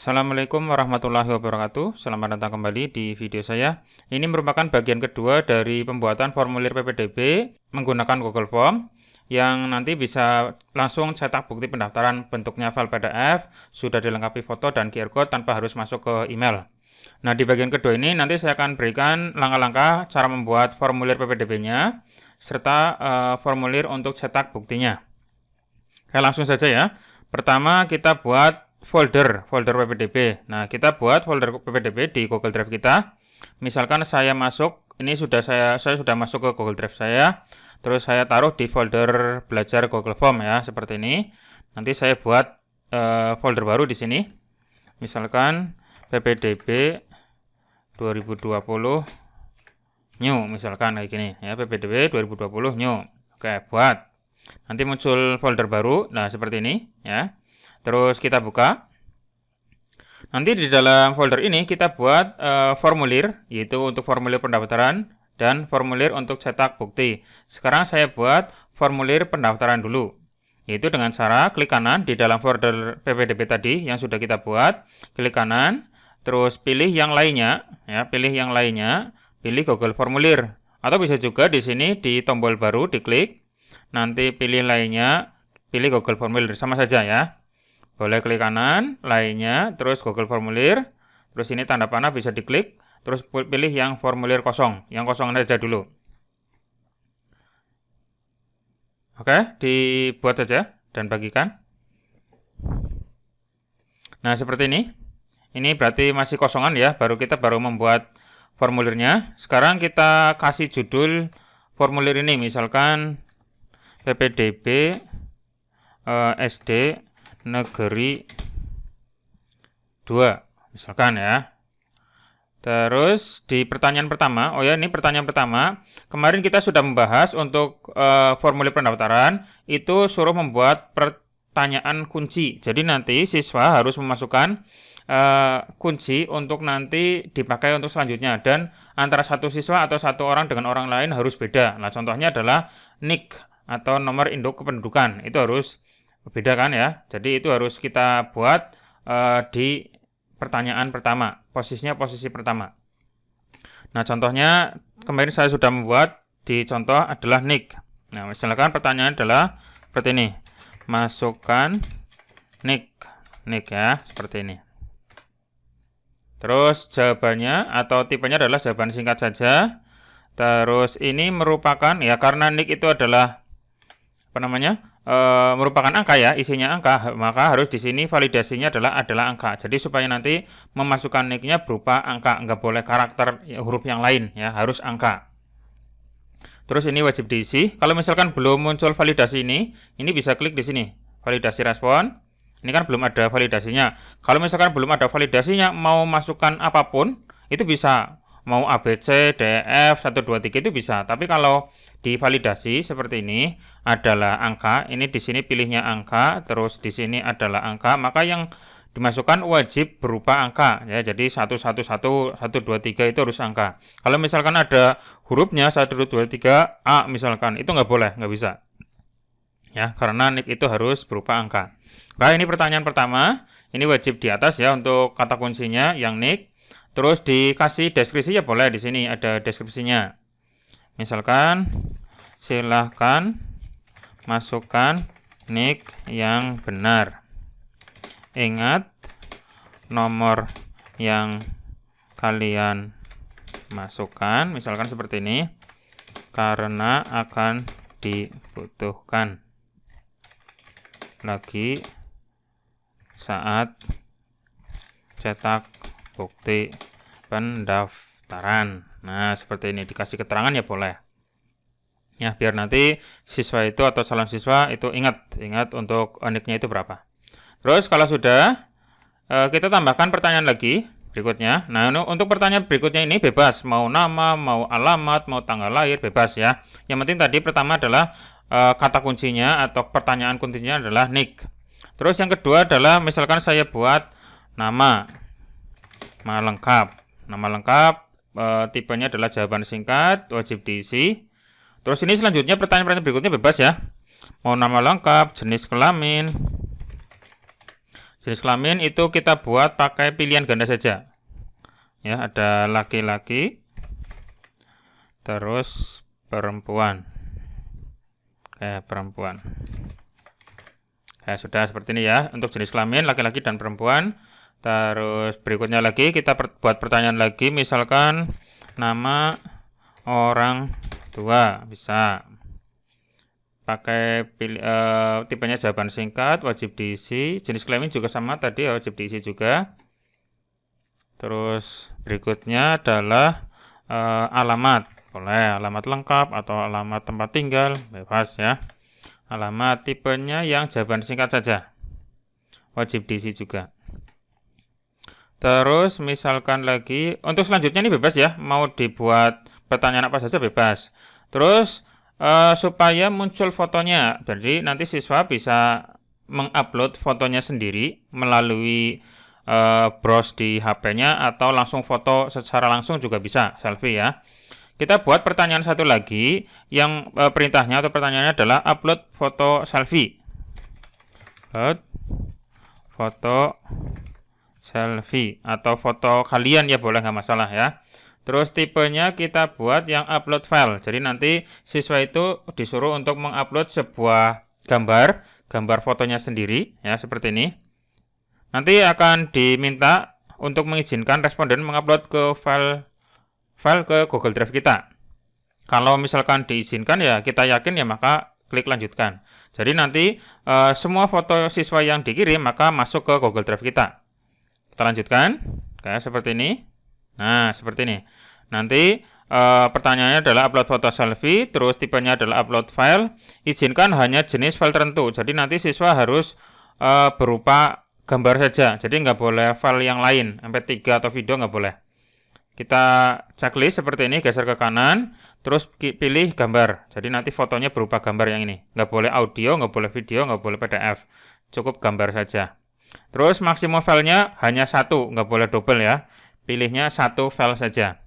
Assalamualaikum warahmatullahi wabarakatuh. Selamat datang kembali di video saya. Ini merupakan bagian kedua dari pembuatan formulir PPDB menggunakan Google Form yang nanti bisa langsung cetak bukti pendaftaran, bentuknya file PDF, sudah dilengkapi foto dan QR code tanpa harus masuk ke email. Nah, di bagian kedua ini nanti saya akan berikan langkah-langkah cara membuat formulir PPDB-nya serta formulir untuk cetak buktinya. Langsung saja ya. Pertama kita buat folder PPDB. Nah, kita buat folder PPDB di Google Drive kita. Misalkan saya masuk, ini saya sudah masuk ke Google Drive saya. Terus saya taruh di folder belajar Google Form ya, seperti ini. Nanti saya buat folder baru di sini. Misalkan PPDB 2020 new, misalkan kayak gini ya, PPDB 2020 new. Oke, buat. Nanti muncul folder baru. Nah, seperti ini ya. Terus kita buka. Nanti di dalam folder ini kita buat formulir, yaitu untuk formulir pendaftaran dan formulir untuk cetak bukti. Sekarang saya buat formulir pendaftaran dulu, yaitu dengan cara klik kanan di dalam folder PPDB tadi yang sudah kita buat, klik kanan, terus pilih yang lainnya, ya, pilih Google Formulir, atau bisa juga di sini di tombol baru diklik, nanti pilih lainnya, pilih Google Formulir, sama saja ya. Boleh klik kanan, lainnya, terus Google Formulir, terus ini tanda panah bisa diklik, terus pilih yang formulir kosong, yang kosong aja dulu. Oke, dibuat saja dan bagikan. Nah, seperti ini. Ini berarti masih kosongan ya, kita baru membuat formulirnya. Sekarang kita kasih judul formulir ini, misalkan PPDB SD Negeri 2 misalkan ya. Terus di pertanyaan pertama, ini pertanyaan pertama, kemarin kita sudah membahas untuk formulir pendaftaran itu suruh membuat pertanyaan kunci. Jadi nanti siswa harus memasukkan kunci untuk nanti dipakai untuk selanjutnya, dan antara satu siswa atau satu orang dengan orang lain harus beda. Nah, contohnya adalah NIK atau nomor induk kependudukan, itu harus beda kan ya. Jadi itu harus kita buat di pertanyaan pertama, posisinya posisi pertama. Nah, contohnya kemarin saya sudah membuat di contoh adalah NIK. Nah, misalkan pertanyaan adalah seperti ini, masukkan NIK ya, seperti ini. Terus jawabannya atau tipenya adalah jawaban singkat saja. Terus ini merupakan ya, karena NIK itu adalah merupakan angka ya, isinya angka, maka harus di sini validasinya adalah angka. Jadi supaya nanti memasukkan NIK-nya berupa angka, nggak boleh karakter huruf yang lain ya, harus angka. Terus ini wajib diisi. Kalau misalkan belum muncul validasi ini bisa klik di sini, validasi respon. Ini kan belum ada validasinya. Kalau misalkan belum ada validasinya, mau masukkan apapun itu bisa, mau ABC, DF, 1, 2, 3 itu bisa. Tapi kalau di validasi seperti ini adalah angka, ini di sini pilihnya angka, terus di sini adalah angka, maka yang dimasukkan wajib berupa angka ya. Jadi 111, 123 itu harus angka. Kalau misalkan ada hurufnya 123 A misalkan, itu nggak boleh, nggak bisa ya, karena NIK itu harus berupa angka. Nah, ini pertanyaan pertama, ini wajib di atas ya untuk kata kuncinya yang NIK. Terus dikasih deskripsi ya, boleh, di sini ada deskripsinya. Misalkan silahkan masukkan NIK yang benar. Ingat nomor yang kalian masukkan, misalkan seperti ini, karena akan dibutuhkan lagi saat cetak bukti pendaftaran. Nah, seperti ini dikasih keterangan ya, boleh. Ya, biar nanti siswa itu atau calon siswa itu ingat untuk NIK-nya itu berapa. Terus kalau sudah, kita tambahkan pertanyaan lagi berikutnya. Nah, untuk pertanyaan berikutnya ini bebas, mau nama, mau alamat, mau tanggal lahir, bebas ya. Yang penting tadi pertama adalah kata kuncinya atau pertanyaan kuncinya adalah NIK. Terus yang kedua adalah misalkan saya buat nama lengkap. Nama lengkap, tipenya adalah jawaban singkat, wajib diisi. Terus ini selanjutnya pertanyaan berikutnya bebas ya. Mau nama lengkap, jenis kelamin, Jenis kelamin itu kita buat pakai pilihan ganda saja. Ya, ada laki-laki, terus perempuan. Oke, perempuan. Oke, sudah seperti ini ya, untuk jenis kelamin laki-laki dan perempuan. Terus berikutnya lagi kita buat pertanyaan lagi, misalkan nama orang tua, bisa pakai tipenya jawaban singkat, wajib diisi. Jenis kelamin juga sama tadi, wajib diisi juga. Terus berikutnya adalah alamat, boleh alamat lengkap atau alamat tempat tinggal, bebas ya. Alamat tipenya yang jawaban singkat saja, wajib diisi juga. Terus misalkan lagi, untuk selanjutnya ini bebas ya, mau dibuat pertanyaan apa saja bebas. Terus supaya muncul fotonya, jadi nanti siswa bisa mengupload fotonya sendiri melalui browse di HP-nya atau langsung foto secara langsung juga bisa, selfie ya. Kita buat pertanyaan satu lagi yang perintahnya atau pertanyaannya adalah upload foto selfie. Upload foto selfie atau foto kalian ya, boleh, nggak masalah ya. Terus tipenya kita buat yang upload file. Jadi nanti siswa itu disuruh untuk mengupload sebuah gambar fotonya sendiri ya, seperti ini. Nanti akan diminta untuk mengizinkan responden mengupload ke file ke Google Drive kita. Kalau misalkan diizinkan ya kita yakin ya, maka klik lanjutkan. Jadi nanti semua foto siswa yang dikirim maka masuk ke Google Drive kita. Kita lanjutkan kayak seperti ini. Nah, seperti ini. Nanti pertanyaannya adalah upload foto selfie, terus tipenya adalah upload file. Izinkan hanya jenis file tertentu. Jadi nanti siswa harus berupa gambar saja. Jadi nggak boleh file yang lain, MP3 atau video nggak boleh. Kita checklist seperti ini, geser ke kanan, terus pilih gambar. Jadi nanti fotonya berupa gambar yang ini. Nggak boleh audio, nggak boleh video, nggak boleh PDF. Cukup gambar saja. Terus maksimum filenya hanya satu, nggak boleh double ya. Pilihnya satu file saja.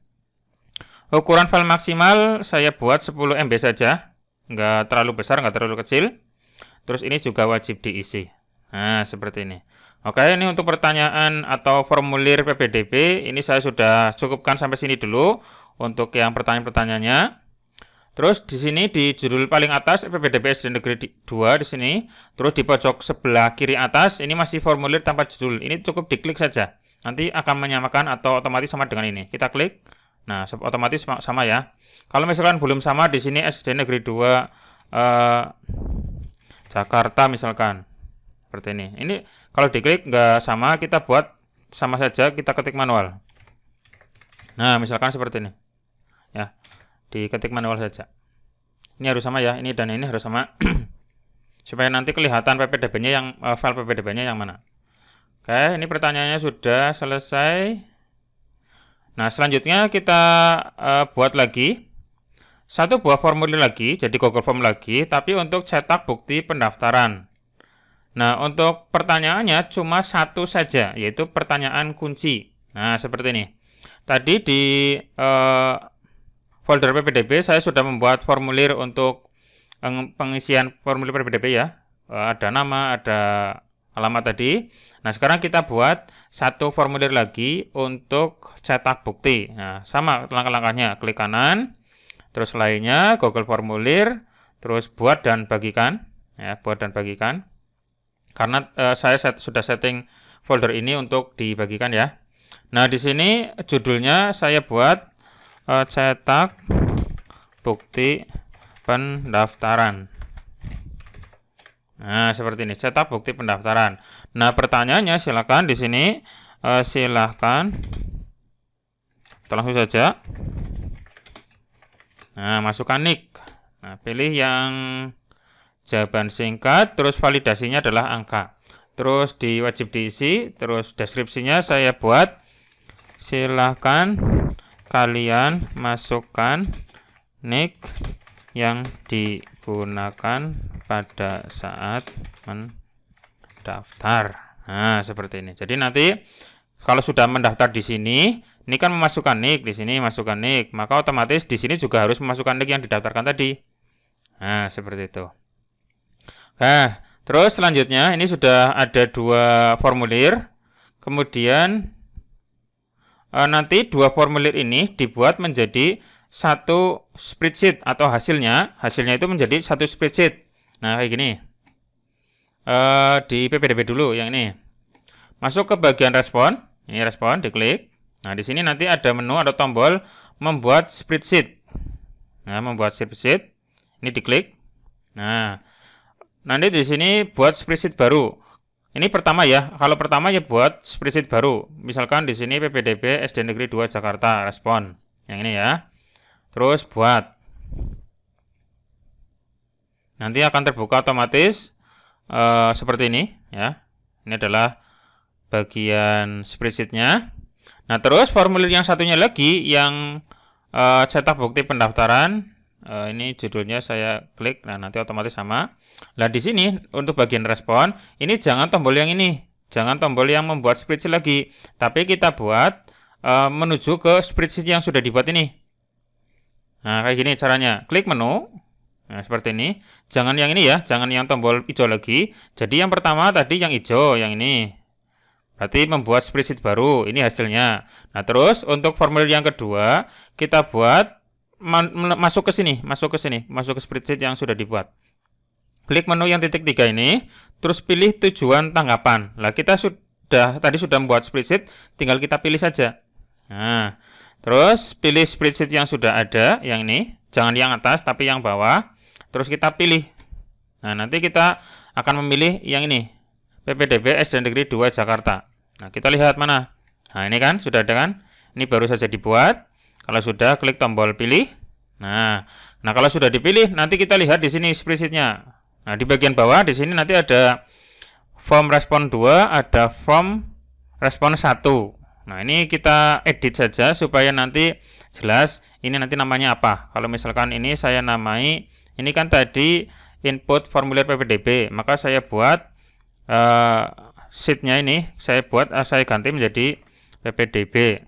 Ukuran file maksimal saya buat 10 MB saja. Nggak terlalu besar, nggak terlalu kecil. Terus ini juga wajib diisi. Nah, seperti ini. Oke, ini untuk pertanyaan atau formulir PPDB. Ini saya sudah cukupkan sampai sini dulu untuk yang pertanyaan-pertanyaannya. Terus di sini di judul paling atas PPDB SD Negeri 2 di sini. Terus di pojok sebelah kiri atas ini masih formulir tanpa judul. Ini cukup diklik saja. Nanti akan menyamakan atau otomatis sama dengan ini. Kita klik. Nah, otomatis sama ya. Kalau misalkan belum sama di sini SD Negeri 2 Jakarta misalkan. Seperti ini. Ini kalau diklik nggak sama, kita buat sama saja, kita ketik manual. Nah, misalkan seperti ini. Ya. Diketik manual saja. Ini harus sama ya, ini dan ini harus sama. Supaya nanti kelihatan PPDB-nya yang file PPDB-nya yang mana. Oke, ini pertanyaannya sudah selesai. Nah, selanjutnya kita buat lagi satu buah formulir lagi, jadi Google Form lagi, tapi untuk cetak bukti pendaftaran. Nah, untuk pertanyaannya cuma satu saja, yaitu pertanyaan kunci. Nah, seperti ini. Tadi di folder PPDB saya sudah membuat formulir untuk pengisian formulir PPDB ya. Ada nama, ada alamat tadi. Nah, sekarang kita buat satu formulir lagi untuk cetak bukti. Nah, sama langkah-langkahnya. Klik kanan, terus lainnya Google Formulir, terus buat dan bagikan. Ya, buat dan bagikan. Karena saya sudah setting folder ini untuk dibagikan ya. Nah, di sini judulnya saya buat cetak bukti pendaftaran. Nah, seperti ini, cetak bukti pendaftaran. Nah, pertanyaannya silakan di sini silakan langsung saja. Nah, masukkan nick. Nah, pilih yang jawaban singkat, terus validasinya adalah angka. Terus wajib diisi, terus deskripsinya saya buat silakan kalian masukkan nick yang digunakan pada saat mendaftar. Nah, seperti ini. Jadi nanti kalau sudah mendaftar di sini, ini kan memasukkan nick, di sini masukkan nick, maka otomatis di sini juga harus memasukkan nick yang didaftarkan tadi. Nah, seperti itu. Nah, Terus selanjutnya ini sudah ada 2 formulir. Kemudian nanti 2 formulir ini dibuat menjadi satu spreadsheet atau hasilnya itu menjadi satu spreadsheet. Nah, kayak gini. Di PPDB dulu yang ini. Masuk ke bagian respon. Ini respon, diklik. Nah, di sini nanti ada menu atau tombol membuat spreadsheet. Nah, membuat spreadsheet. Ini diklik. Nah, nanti di sini buat spreadsheet baru. Ini pertama ya. Kalau pertama ya buat spreadsheet baru. Misalkan di sini PPDB SD Negeri 2 Jakarta respon. Yang ini ya. Terus buat. Nanti akan terbuka otomatis seperti ini ya. Ini adalah bagian spreadsheet-nya. Nah, terus formulir yang satunya lagi yang cetak bukti pendaftaran. Ini judulnya saya klik, nah nanti otomatis sama. Nah, di sini untuk bagian respon, ini jangan tombol yang ini, jangan tombol yang membuat spreadsheet lagi, tapi kita buat menuju ke spreadsheet yang sudah dibuat ini. Nah, kayak gini caranya, klik menu, nah seperti ini. Jangan yang ini ya, jangan yang tombol hijau lagi. Jadi yang pertama tadi yang hijau, yang ini. Berarti membuat spreadsheet baru, ini hasilnya. Nah, terus untuk formulir yang kedua, kita buat masuk ke sini, masuk ke spreadsheet yang sudah dibuat. Klik menu yang titik 3 ini, terus pilih tujuan tanggapan. Lah, kita tadi sudah membuat spreadsheet, tinggal kita pilih saja. Nah, terus pilih spreadsheet yang sudah ada, yang ini, jangan yang atas tapi yang bawah. Terus kita pilih. Nah, nanti kita akan memilih yang ini, PPDB SD Negeri 2 Jakarta. Nah, kita lihat mana. Nah, ini kan sudah ada kan? Ini baru saja dibuat. Kalau sudah, klik tombol pilih. Nah, kalau sudah dipilih, nanti kita lihat di sini spreadsheet-nya. Nah, di bagian bawah di sini nanti ada form respon 2, ada form respon 1. Nah, ini kita edit saja supaya nanti jelas ini nanti namanya apa. Kalau misalkan ini saya namai, ini kan tadi input formulir PPDB, maka saya buat sheet-nya ini, saya ganti menjadi PPDB.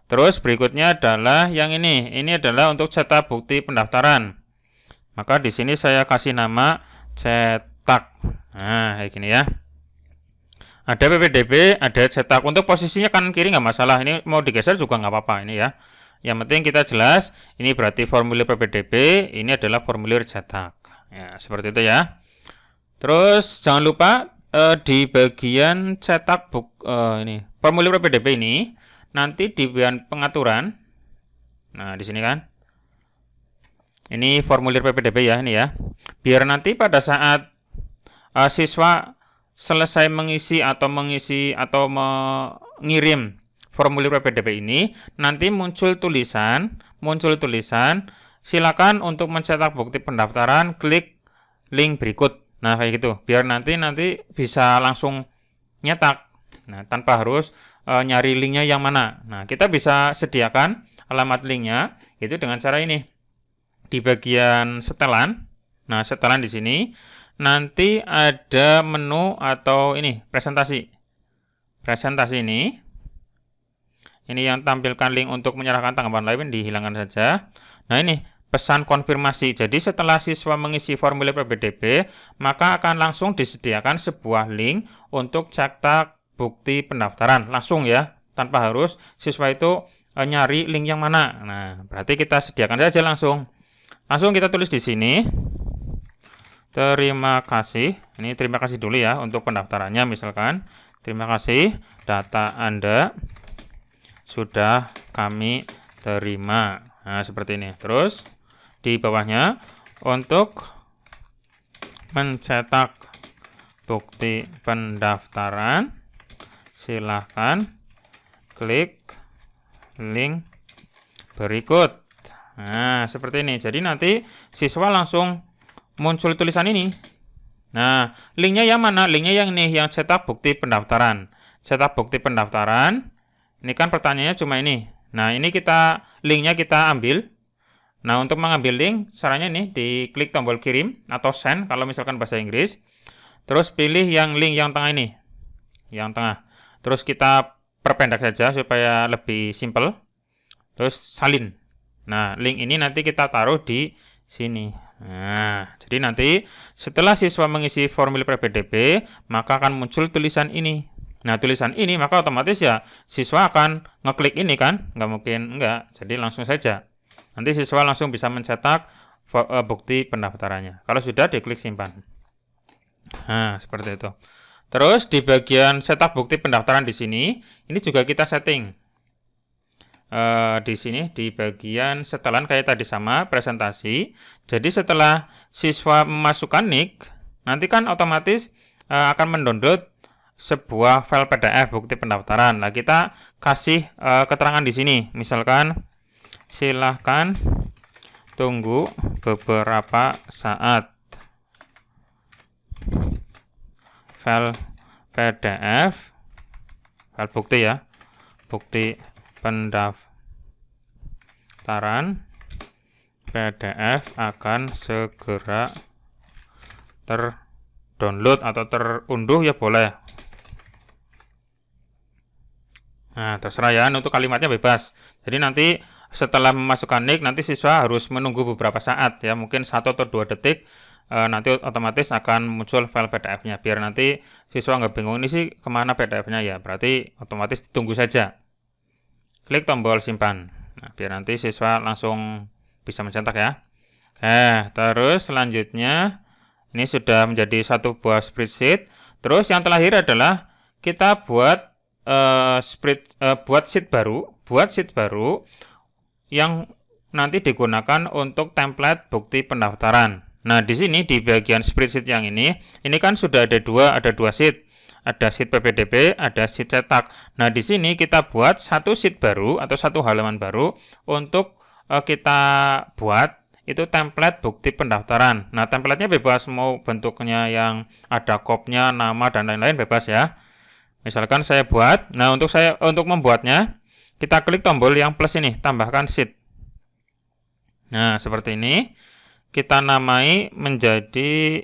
Terus berikutnya adalah yang ini adalah untuk cetak bukti pendaftaran. Maka di sini saya kasih nama cetak. Nah, kayak gini ya. Ada PPDB, ada cetak. Untuk posisinya kanan kiri nggak masalah. Ini mau digeser juga nggak apa-apa ini ya. Yang penting kita jelas, ini berarti formulir PPDB, ini adalah formulir cetak. Ya, seperti itu ya. Terus jangan lupa di bagian cetak ini formulir PPDB ini nanti di bagian pengaturan. Nah, di sini kan. Ini formulir PPDB ya, ini ya. Biar nanti pada saat siswa selesai mengisi atau mengirim formulir PPDB ini, nanti muncul tulisan, silakan untuk mencetak bukti pendaftaran, klik link berikut. Nah, kayak gitu. Biar nanti bisa langsung nyetak. Nah, tanpa harus nyari linknya yang mana. Nah, kita bisa sediakan alamat linknya itu dengan cara ini. Di bagian setelan. Nah, setelan di sini nanti ada menu atau ini presentasi. Presentasi ini yang tampilkan link untuk menyerahkan tanggapan lain dihilangkan saja. Nah, ini pesan konfirmasi. Jadi setelah siswa mengisi formulir PPDB, maka akan langsung disediakan sebuah link untuk cetak bukti pendaftaran langsung ya, tanpa harus siswa itu nyari link yang mana. Nah, berarti kita sediakan saja langsung kita tulis di sini terima kasih. Ini terima kasih dulu ya untuk pendaftarannya, misalkan terima kasih data Anda sudah kami terima. Nah, seperti ini. Terus di bawahnya untuk mencetak bukti pendaftaran silahkan klik link berikut. Nah, seperti ini. Jadi nanti siswa langsung muncul tulisan ini. Nah, linknya yang mana? Linknya yang ini, yang cetak bukti pendaftaran. Cetak bukti pendaftaran. Ini kan pertanyaannya cuma ini. Nah, ini linknya kita ambil. Nah, untuk mengambil link, caranya ini, diklik tombol kirim atau send kalau misalkan bahasa Inggris. Terus pilih yang link yang tengah ini. Yang tengah. Terus kita perpendek saja supaya lebih simple. Terus salin. Nah, link ini nanti kita taruh di sini. Nah, jadi nanti setelah siswa mengisi formulir PPDB, maka akan muncul tulisan ini. Nah, tulisan ini maka otomatis ya siswa akan ngeklik ini kan, nggak mungkin enggak. Jadi langsung saja. Nanti siswa langsung bisa mencetak bukti pendaftarannya. Kalau sudah, diklik simpan. Nah, seperti itu. Terus di bagian cetak bukti pendaftaran di sini, ini juga kita setting. Di sini di bagian setelan kayak tadi sama presentasi. Jadi setelah siswa memasukkan nik, nanti kan otomatis akan mendownload sebuah file PDF bukti pendaftaran. Nah, kita kasih keterangan di sini. Misalkan silahkan tunggu beberapa saat. File PDF, file bukti ya, bukti pendaftaran PDF akan segera terdownload atau terunduh ya boleh. Nah, terserah ya, untuk kalimatnya bebas. Jadi nanti setelah memasukkan nik, nanti siswa harus menunggu beberapa saat ya, mungkin 1 atau 2 detik. Nanti otomatis akan muncul file PDF-nya. Biar nanti siswa nggak bingung, ini sih kemana PDF-nya ya, berarti otomatis ditunggu saja. Klik tombol simpan. Nah, biar nanti siswa langsung bisa mencetak ya. Terus selanjutnya ini sudah menjadi satu buah spreadsheet. Terus yang terakhir adalah kita buat sheet baru yang nanti digunakan untuk template bukti pendaftaran. Nah, di sini di bagian spreadsheet yang ini kan sudah ada dua sheet. Ada sheet PPDB, ada sheet cetak. Nah, di sini kita buat satu sheet baru atau satu halaman baru untuk kita buat itu template bukti pendaftaran. Nah, templatenya bebas, mau bentuknya yang ada kopnya, nama dan lain-lain bebas ya. Misalkan saya buat. Nah, untuk membuatnya kita klik tombol yang plus ini, tambahkan sheet. Nah, seperti ini. Kita namai menjadi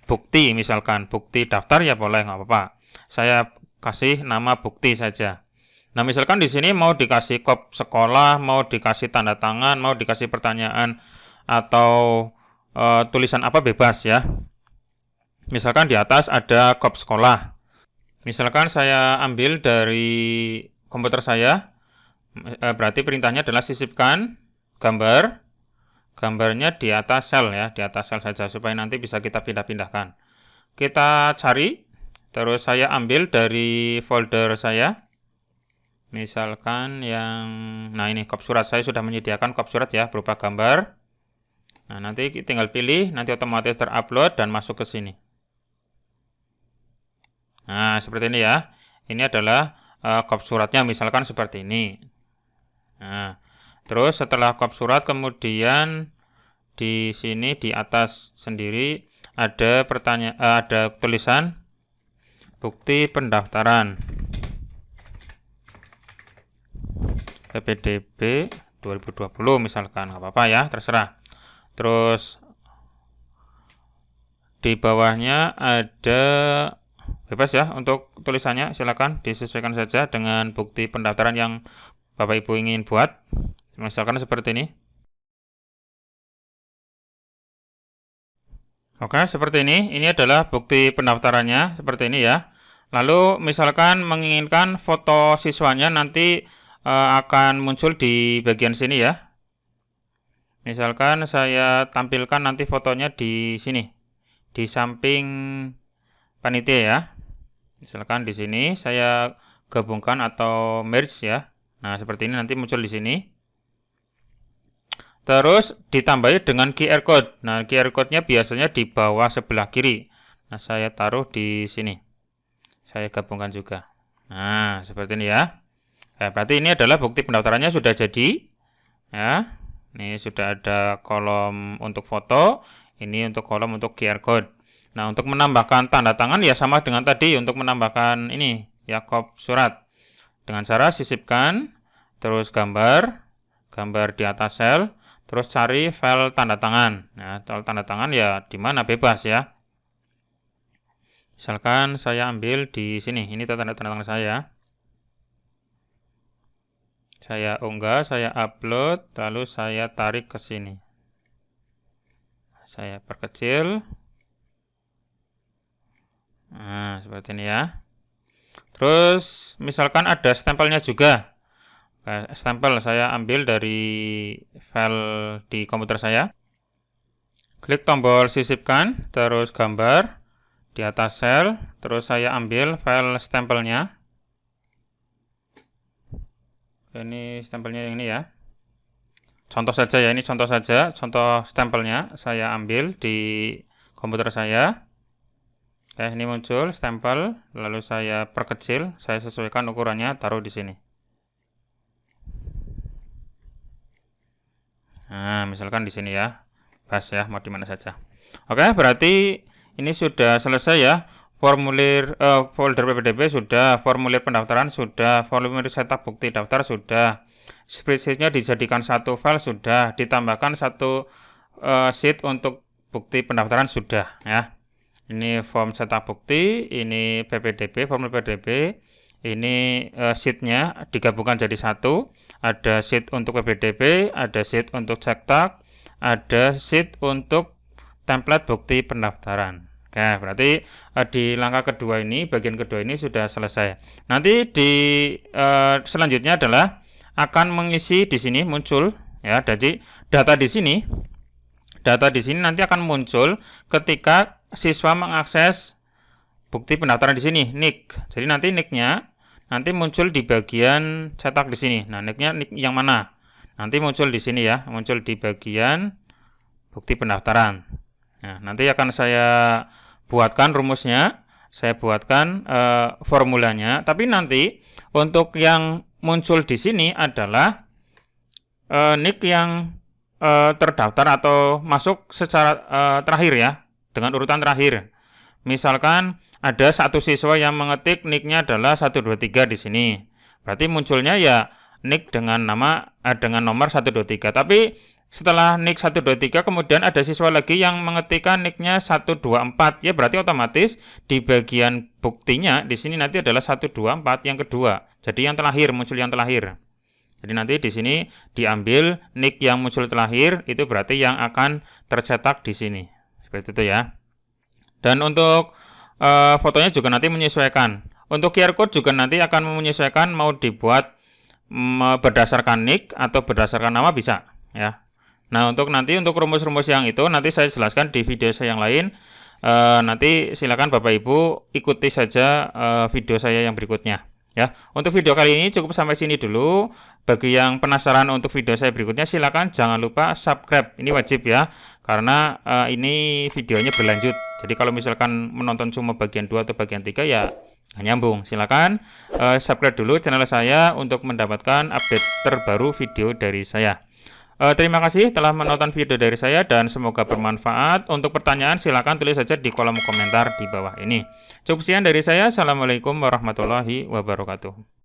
bukti, misalkan bukti daftar ya boleh, nggak apa-apa. Saya kasih nama bukti saja. Nah, misalkan di sini mau dikasih kop sekolah, mau dikasih tanda tangan, mau dikasih pertanyaan atau tulisan apa bebas ya. Misalkan di atas ada kop sekolah. Misalkan saya ambil dari komputer saya, berarti perintahnya adalah sisipkan gambarnya di atas sel ya, di atas sel saja supaya nanti bisa kita pindah-pindahkan. Kita cari, terus saya ambil dari folder saya. Misalkan nah ini kop surat, saya sudah menyediakan kop surat ya berupa gambar. Nah, nanti tinggal pilih, nanti otomatis terupload dan masuk ke sini. Nah, seperti ini ya. Ini adalah kop suratnya, misalkan seperti ini. Nah, terus setelah kop surat, kemudian di sini di atas sendiri ada ada tulisan bukti pendaftaran PPDB 2020 misalkan, nggak apa-apa ya, terserah. Terus di bawahnya ada bebas ya untuk tulisannya, silakan disesuaikan saja dengan bukti pendaftaran yang Bapak Ibu ingin buat. Misalkan seperti ini. Oke, seperti ini. Ini adalah bukti pendaftarannya, seperti ini ya. Lalu misalkan menginginkan foto siswanya nanti akan muncul di bagian sini ya. Misalkan saya tampilkan nanti fotonya di sini, di samping panitia ya. Misalkan di sini saya gabungkan atau merge ya. Nah, seperti ini nanti muncul di sini. Terus ditambahi dengan QR code. Nah, QR code-nya biasanya di bawah sebelah kiri. Nah, saya taruh di sini. Saya gabungkan juga. Nah, seperti ini ya. Nah, berarti ini adalah bukti pendaftarannya sudah jadi. Ya. Ini sudah ada kolom untuk foto. Ini untuk kolom untuk QR code. Nah, untuk menambahkan tanda tangan ya sama dengan tadi untuk menambahkan ini ya kop surat. Dengan cara sisipkan, terus gambar di atas sel. Terus cari file tanda tangan. Nah, file tanda tangan ya di mana bebas ya. Misalkan saya ambil di sini. Ini tanda tangan saya. Saya unggah, saya upload, lalu saya tarik ke sini. Saya perkecil. Nah, seperti ini ya. Terus misalkan ada stempelnya juga. Stempel saya ambil dari file di komputer saya. Klik tombol sisipkan, terus gambar di atas sel, terus saya ambil file stempelnya. Ini stempelnya yang ini ya. Contoh saja ya, ini contoh saja, contoh stempelnya saya ambil di komputer saya. Oke, ini muncul stempel, lalu saya perkecil, saya sesuaikan ukurannya, taruh di sini. Nah, misalkan di sini ya, pas ya, mau di mana saja. Oke, berarti ini sudah selesai ya. Formulir folder PPDB sudah, formulir pendaftaran sudah, formulir cetak bukti daftar sudah. Spreadsheet-nya dijadikan satu file sudah, ditambahkan satu sheet untuk bukti pendaftaran sudah ya. Ini form cetak bukti, ini PPDB, formulir PPDB, ini sheet-nya digabungkan jadi satu. Ada sheet untuk PPDB, ada sheet untuk cetak, ada sheet untuk template bukti pendaftaran. Oke, berarti di langkah kedua ini, bagian kedua ini sudah selesai. Nanti di selanjutnya adalah akan mengisi di sini muncul ya, jadi data di sini nanti akan muncul ketika siswa mengakses bukti pendaftaran di sini, NIK. Jadi nanti NIK-nya nanti muncul di bagian cetak di sini. Nah, NIK-nya NIK yang mana? Nanti muncul di sini ya, muncul di bagian bukti pendaftaran. Nah, nanti akan saya buatkan rumusnya, saya buatkan formulanya. Tapi nanti untuk yang muncul di sini adalah NIK yang terdaftar atau masuk secara terakhir ya, dengan urutan terakhir. Misalkan ada satu siswa yang mengetik NIK-nya adalah 123 di sini. Berarti munculnya ya NIK dengan nama dengan nomor 123. Tapi setelah NIK 123 kemudian ada siswa lagi yang mengetikkan NIK-nya 124. Ya berarti otomatis di bagian buktinya di sini nanti adalah 124 yang kedua. Jadi yang terakhir, muncul yang terakhir. Jadi nanti di sini diambil NIK yang muncul terakhir, itu berarti yang akan tercetak di sini. Seperti itu ya. Dan untuk fotonya juga nanti menyesuaikan. Untuk QR code juga nanti akan menyesuaikan mau dibuat berdasarkan NIK atau berdasarkan nama bisa ya. Nah, untuk rumus-rumus yang itu nanti saya jelaskan di video saya yang lain. Nanti silakan Bapak Ibu ikuti saja video saya yang berikutnya ya. Untuk video kali ini cukup sampai sini dulu. Bagi yang penasaran untuk video saya berikutnya silakan jangan lupa subscribe. Ini wajib ya, karena ini videonya berlanjut. Jadi kalau misalkan menonton cuma bagian 2 atau bagian 3 ya nggak nyambung. Silakan subscribe dulu channel saya untuk mendapatkan update terbaru video dari saya. Terima kasih telah menonton video dari saya dan semoga bermanfaat. Untuk pertanyaan silakan tulis saja di kolom komentar di bawah ini. Cukup sekian dari saya. Assalamualaikum warahmatullahi wabarakatuh.